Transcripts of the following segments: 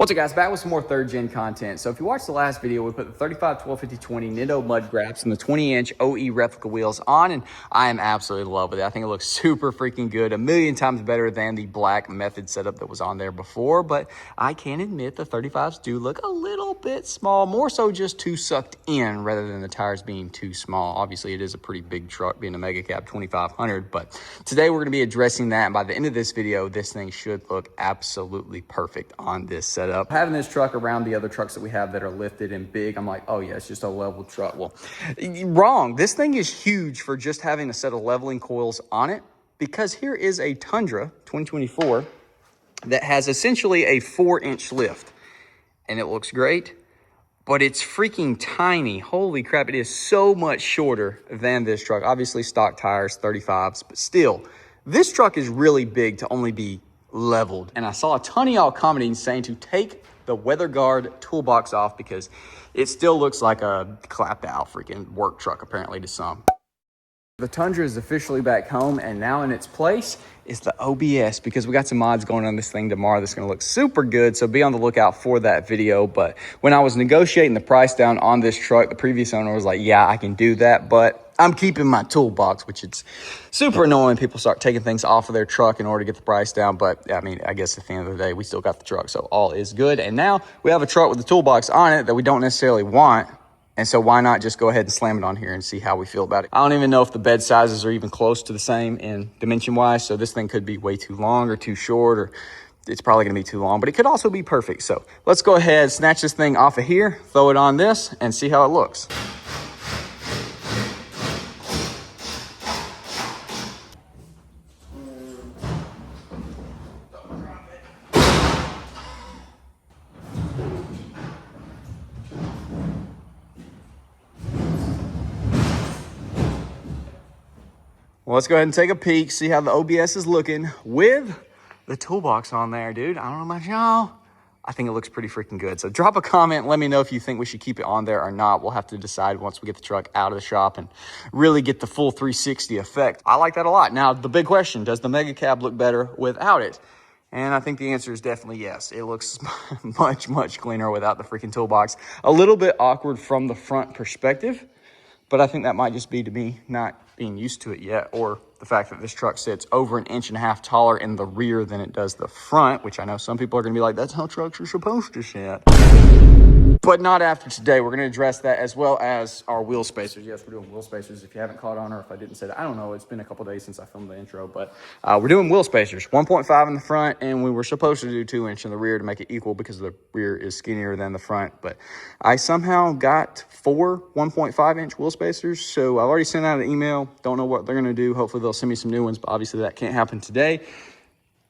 What's up, guys? Back with some more third gen content. So if you watched the last video, we put the 35 12 50 20 Nitto mud graps and the 20-inch OE replica wheels on, and I am absolutely in love with it. I think it looks super freaking good, a million times better than the black method setup that was on there before. But I can admit the 35s do look a little bit small, more so just too sucked in rather than the tires being too small. Obviously, it is a pretty big truck being a mega cab 2500, but today we're going to be addressing that. And by the end of this video, this thing should look absolutely perfect on this setup. Having this truck around the other trucks that we have that are lifted and big, I'm like, oh yeah, it's just a level truck. Well, wrong. This thing is huge for just having a set of leveling coils on it, because here is a Tundra 2024 that has essentially a 4-inch lift, and it looks great, but it's freaking tiny. Holy crap, it is so much shorter than this truck. Obviously stock tires, 35s, but still, this truck is really big to only be leveled. And I saw a ton of y'all commenting saying to take the weather guard toolbox off because it still looks like a clapped out freaking work truck, apparently, to some. The Tundra is officially back home, and now in its place is the OBS, because we got some mods going on this thing tomorrow that's going to look super good, so be on the lookout for that video. But when I was negotiating the price down on this truck, the previous owner was like, yeah, I can do that, but I'm keeping my toolbox, which it's super annoying. People start taking things off of their truck in order to get the price down. But I mean, I guess at the end of the day, we still got the truck, so all is good. And now we have a truck with the toolbox on it that we don't necessarily want. And so why not just go ahead and slam it on here and see how we feel about it. I don't even know if the bed sizes are even close to the same in dimension wise. So this thing could be way too long or too short, or it's probably gonna be too long, but it could also be perfect. So let's go ahead, snatch this thing off of here, throw it on this, and see how it looks. Well, let's go ahead and take a peek, see how the OBS is looking with the toolbox on there, dude. I don't know about y'all. I think it looks pretty freaking good. So drop a comment. Let me know if you think we should keep it on there or not. We'll have to decide once we get the truck out of the shop and really get the full 360 effect. I like that a lot. Now, the big question, does the Mega Cab look better without it? And I think the answer is definitely yes. It looks much, much cleaner without the freaking toolbox. A little bit awkward from the front perspective, but I think that might just be to me not being used to it yet, or the fact that this truck sits over 1.5 inches taller in the rear than it does the front, which I know some people are gonna be like, that's how trucks are supposed to sit. But not after today. We're gonna address that, as well as our wheel spacers. Yes, we're doing wheel spacers. If you haven't caught on, or if I didn't say that, I don't know. It's been a couple days since I filmed the intro, but we're doing wheel spacers. 1.5 in the front, and we were supposed to do 2-inch in the rear to make it equal because the rear is skinnier than the front. But I somehow got 4 1.5-inch wheel spacers, so I've already sent out an email. Don't know what they're gonna do. Hopefully they'll send me some new ones, but obviously that can't happen today.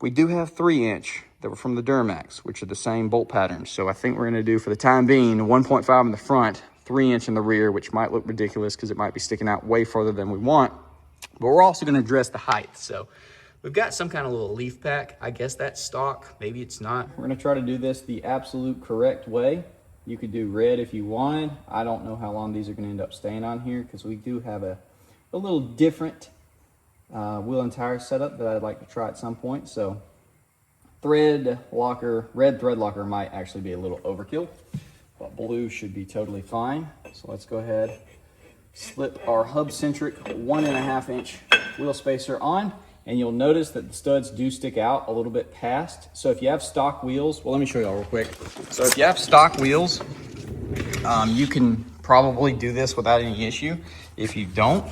We do have 3-inch that were from the Duramax, which are the same bolt patterns. So I think we're gonna do, for the time being, 1.5 in the front, 3-inch in the rear, which might look ridiculous because it might be sticking out way further than we want. But we're also gonna address the height. So we've got some kind of little leaf pack. I guess that's stock, maybe it's not. We're gonna try to do this the absolute correct way. You could do red if you wanted. I don't know how long these are gonna end up staying on here, because we do have a little different wheel and tire setup that I'd like to try at some point. So red thread locker might actually be a little overkill, but blue should be totally fine. So let's go ahead, slip our hub-centric 1.5-inch wheel spacer on, and you'll notice that the studs do stick out a little bit past. So if you have stock wheels, well, let me show y'all real quick. So if you have stock wheels, you can probably do this without any issue. If you don't,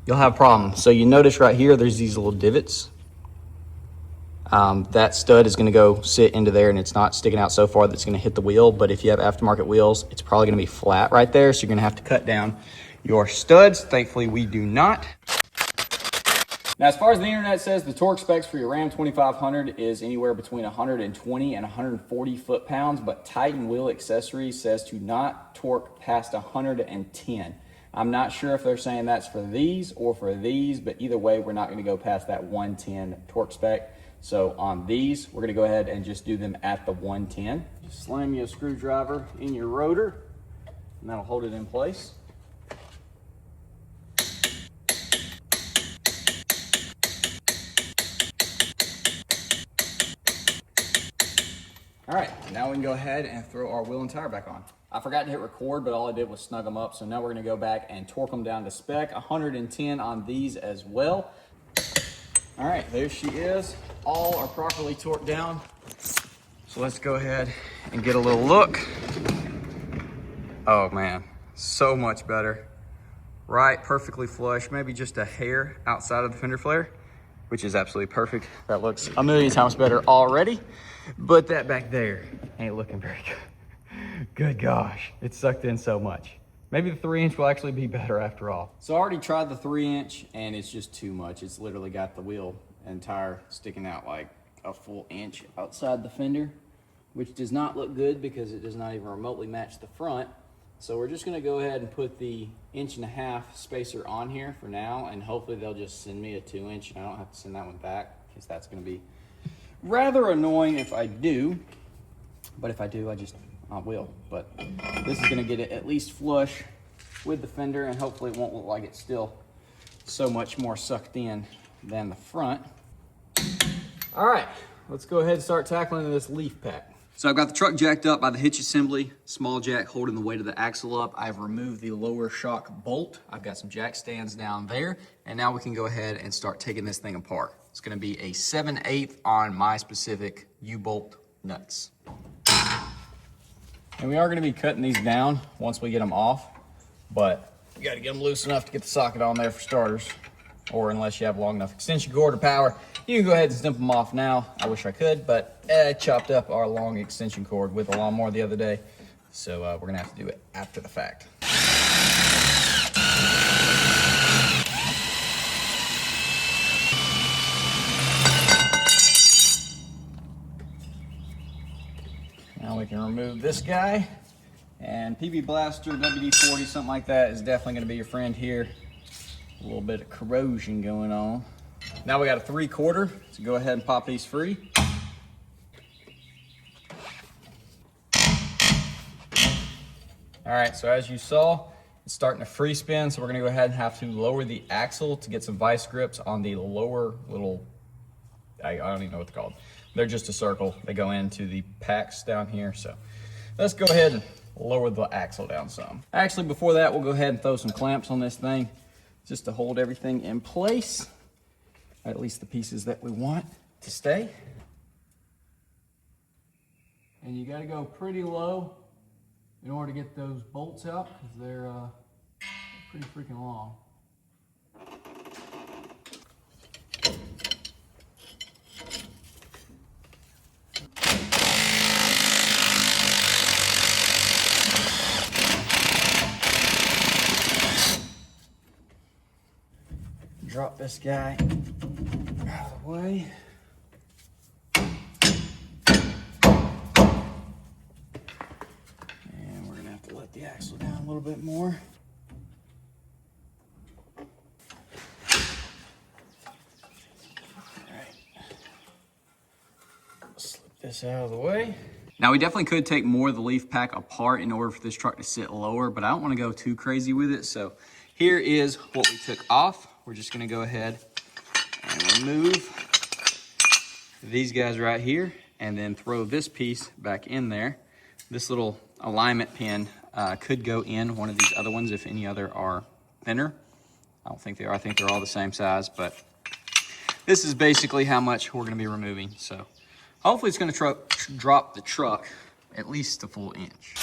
you'll have problems. So you notice right here, there's these little divots. That stud is gonna go sit into there, and it's not sticking out so far that it's gonna hit the wheel. But if you have aftermarket wheels, it's probably gonna be flat right there. So you're gonna have to cut down your studs. Thankfully, we do not. Now, as far as the internet says, the torque specs for your Ram 2500 is anywhere between 120 and 140 foot-pounds, but Titan Wheel Accessories says to not torque past 110. I'm not sure if they're saying that's for these or for these, but either way, we're not gonna go past that 110 torque spec. So on these, we're gonna go ahead and just do them at the 110. Just slam you a screwdriver in your rotor, and that'll hold it in place. All right, now we can go ahead and throw our wheel and tire back on. I forgot to hit record, but all I did was snug them up. So now we're gonna go back and torque them down to spec. 110 on these as well. All right, there she is. All are properly torqued down. So let's go ahead and get a little look. Oh man, so much better. Right, perfectly flush, maybe just a hair outside of the fender flare, which is absolutely perfect. That looks a million times better already, but that back there ain't looking very good. Good gosh, it sucked in so much. Maybe the 3-inch will actually be better after all. So I already tried the 3-inch and it's just too much. It's literally got the wheel and tire sticking out like a full inch outside the fender, which does not look good because it does not even remotely match the front. So we're just gonna go ahead and put the 1.5-inch spacer on here for now, and hopefully they'll just send me a 2-inch and I don't have to send that one back, because that's gonna be rather annoying if I do. But if I do, I will. But this is gonna get it at least flush with the fender, and hopefully it won't look like it's still so much more sucked in than the front. All right, let's go ahead and start tackling this leaf pack. So I've got the truck jacked up by the hitch assembly, small jack holding the weight of the axle up. I've removed the lower shock bolt. I've got some jack stands down there, and now we can go ahead and start taking this thing apart. It's gonna be a 7/8 on my specific U-bolt nuts. And we are gonna be cutting these down once we get them off, but you gotta get them loose enough to get the socket on there for starters, or unless you have long enough extension cord or power, you can go ahead and snip them off now. I wish I could, but I chopped up our long extension cord with a lawnmower the other day, so we're gonna have to do it after the fact. Now we can remove this guy, and PB Blaster, WD-40, something like that is definitely gonna be your friend here. A little bit of corrosion going on. Now we got a 3/4, so go ahead and pop these free. All right, so as you saw, it's starting to free spin, so we're gonna go ahead and have to lower the axle to get some vice grips on the lower little, I don't even know what they're called. They're just a circle. They go into the packs down here, so let's go ahead and lower the axle down some. Actually, before that, we'll go ahead and throw some clamps on this thing just to hold everything in place, at least the pieces that we want to stay. And you gotta go pretty low in order to get those bolts out, because they're pretty freaking long. Drop this guy out of the way. And we're gonna have to let the axle down a little bit more. All right. Slip this out of the way. Now we definitely could take more of the leaf pack apart in order for this truck to sit lower, but I don't want to go too crazy with it. So here is what we took off. We're just gonna go ahead and remove these guys right here, and then throw this piece back in there. This little alignment pin could go in one of these other ones if any other are thinner. I don't think they are. I think they're all the same size, but this is basically how much we're gonna be removing. So hopefully it's gonna drop the truck at least a full inch.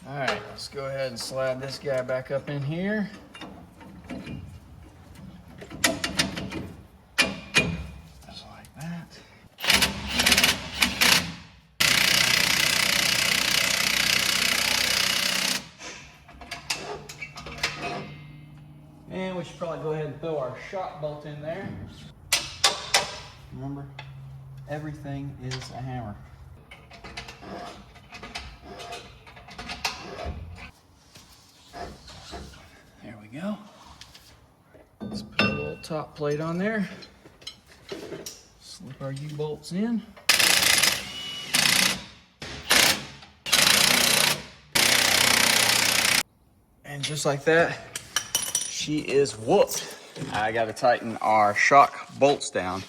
All right, let's go ahead and slide this guy back up in here. Just like that. And we should probably go ahead and throw our shock bolt in there. Remember, everything is a hammer. There we go. Let's put a little top plate on there. Slip our U-bolts in. And just like that, she is whooped. I got to tighten our shock bolts down,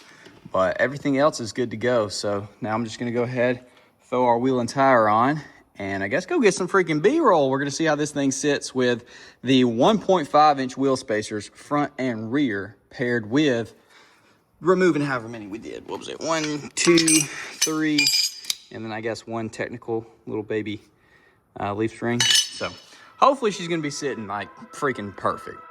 but everything else is good to go. So now I'm just going to go ahead, throw our wheel and tire on, and I guess go get some freaking B-roll. We're going to see how this thing sits with the 1.5-inch wheel spacers, front and rear, paired with removing however many we did. What was it? 1, 2, 3, and then I guess one technical little baby leaf spring. So hopefully she's going to be sitting like freaking perfect.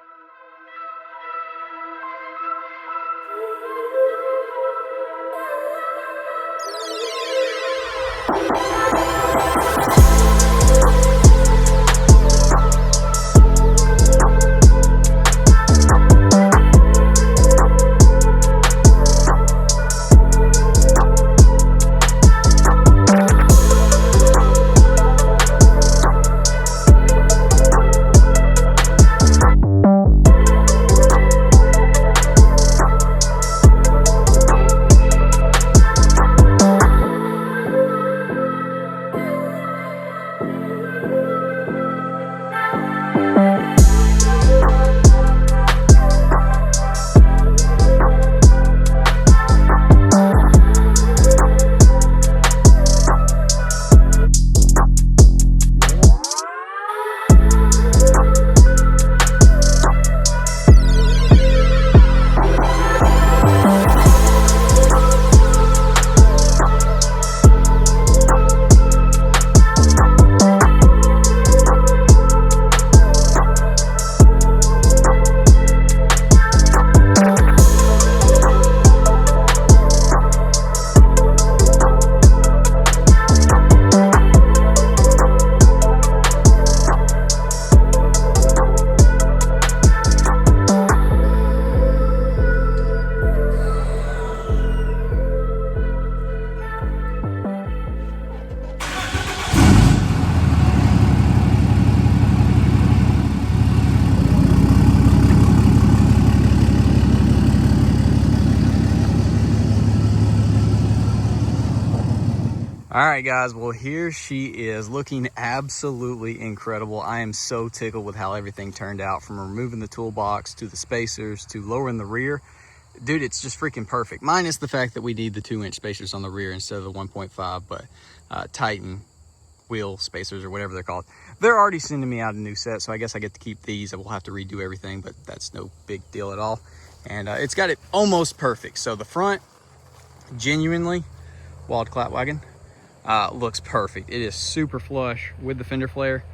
All right, guys, well, here she is looking absolutely incredible. I am so tickled with how everything turned out, from removing the toolbox to the spacers to lowering the rear. Dude, it's just freaking perfect, minus the fact that we need the 2-inch spacers on the rear instead of the 1.5, but Titan wheel spacers or whatever they're called. They're already sending me out a new set, so I guess I get to keep these. I will have to redo everything, but that's no big deal at all. And it's got it almost perfect. So the front, genuinely, walled clap wagon, looks perfect. It is super flush with the fender flare.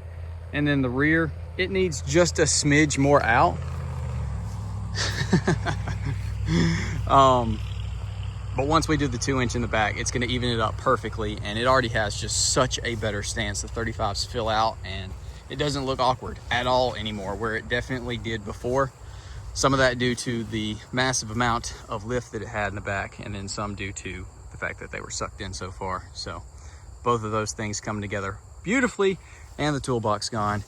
And then the rear, it needs just a smidge more out. But once we do the 2-inch in the back, it's going to even it up perfectly, and it already has just such a better stance. The 35s fill out, and it doesn't look awkward at all anymore, where it definitely did before. Some of that due to the massive amount of lift that it had in the back, and then some due to the fact that they were sucked in so far. So both of those things come together beautifully, and the toolbox gone.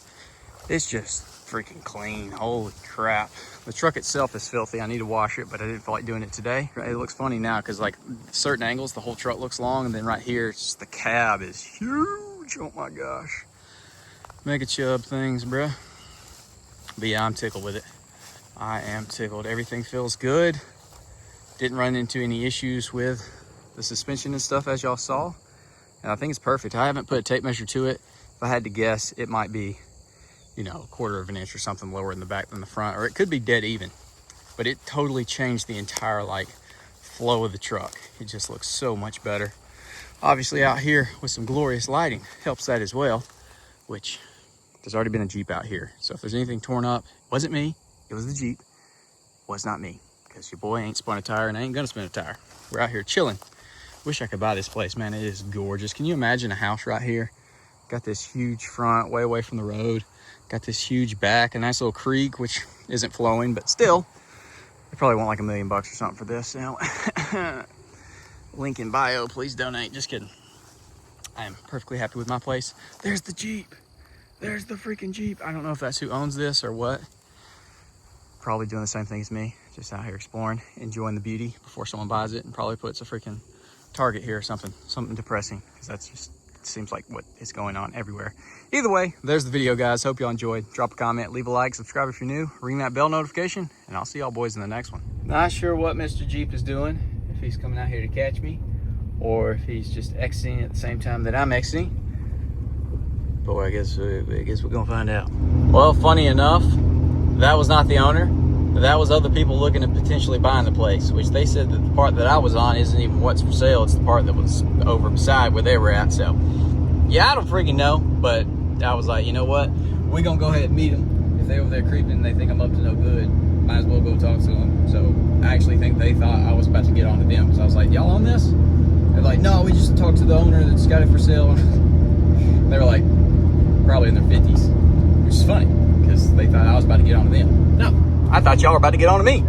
It's just freaking clean. Holy crap. The truck itself is filthy. I need to wash it, but I didn't feel like doing it today. It looks funny now because like certain angles, the whole truck looks long, and then right here, it's just the cab is huge. Oh my gosh. Mega chub things, bruh. But yeah, I'm tickled with it. I am tickled. Everything feels good. Didn't run into any issues with the suspension and stuff, as y'all saw. And I think it's perfect. I haven't put a tape measure to it. If I had to guess, it might be, you know, 1/4 of an inch or something lower in the back than the front, or it could be dead even. But it totally changed the entire like flow of the truck. It just looks so much better. Obviously out here with some glorious lighting helps that as well, which there's already been a Jeep out here. So if there's anything torn up, it wasn't me, it was the Jeep. Was not me, because your boy ain't spun a tire and I ain't gonna spin a tire. We're out here chilling. Wish I could buy this place, man. It is gorgeous. Can you imagine a house right here? Got this huge front, way away from the road. Got this huge back, a nice little creek, which isn't flowing, but still, they probably want like $1 million or something for this. You know, link in bio, please donate. Just kidding. I am perfectly happy with my place. There's the Jeep. There's the freaking Jeep. I don't know if that's who owns this or what. Probably doing the same thing as me, just out here exploring, enjoying the beauty before someone buys it and probably puts a freaking Target here or something depressing, because that's just seems like what is going on everywhere. Either way, there's the video, guys. Hope y'all enjoyed. Drop a comment, leave a like, subscribe if you're new, ring that bell notification, and I'll see y'all boys in the next one. Not sure what Mr. Jeep is doing, if he's coming out here to catch me, or if he's just exiting at the same time that I'm exiting. Boy, I guess we're gonna find out. Well, funny enough, that was not the owner. That was other people looking at potentially buying the place, which they said that the part that I was on isn't even what's for sale. It's the part that was over beside where they were at. So, yeah, I don't freaking know. But I was like, you know what? We're going to go ahead and meet them. If they're over there creeping and they think I'm up to no good, might as well go talk to them. So, I actually think they thought I was about to get on to them. Because I was like, y'all on this? They're like, no, we just talked to the owner that's got it for sale. They were like, probably in their 50s. Which is funny, because they thought I was about to get on to them. No. I thought y'all were about to get on to me.